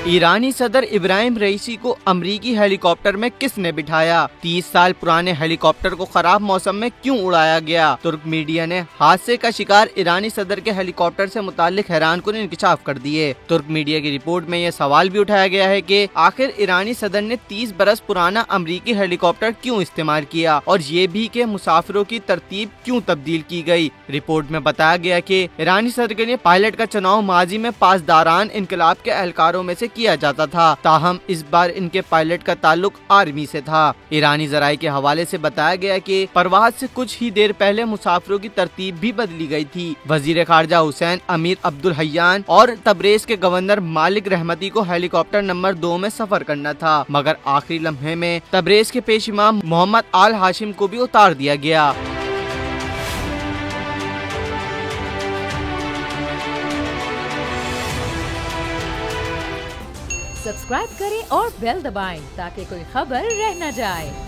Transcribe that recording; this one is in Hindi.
ईरानी सदर इब्राहिम रईसी को अमरीकी हेलीकॉप्टर में किसने बिठाया? 30 साल पुराने हेलीकॉप्टर को खराब मौसम में क्यों उड़ाया गया? तुर्क मीडिया ने हादसे का शिकार ईरानी सदर के हेलीकॉप्टर से मुताल्लिक हैरानकुन इंकशाफ कर दिए। तुर्क मीडिया की रिपोर्ट में यह सवाल भी उठाया गया है कि आखिर ईरानी सदर ने 30 बरस पुराना अमरीकी हेलीकॉप्टर क्यों इस्तेमाल किया और ये भी कि मुसाफिरों की तरतीब क्यों तब्दील की गई। रिपोर्ट में बताया गया कि ईरानी सदर के लिए पायलट का चुनाव माजी में पासदारान इनकलाब के एहलकारों में से किया जाता था, ताहम इस बार इनके पायलट का ताल्लुक आर्मी से था। ईरानी जराये के हवाले से बताया गया कि परवाज से कुछ ही देर पहले मुसाफिरों की तरतीब भी बदली गई थी। वजीर खारजा हुसैन अमीर अब्दुल हय्यान और तबरेज के गवर्नर मालिक रहमती को हेलीकॉप्टर नंबर 2 में सफर करना था, मगर आखिरी लम्हे में तबरेज के पेश इमाम मोहम्मद आल हाशिम को भी उतार दिया गया। सब्सक्राइब करें और बेल दबाएं ताकि कोई खबर रह न जाए।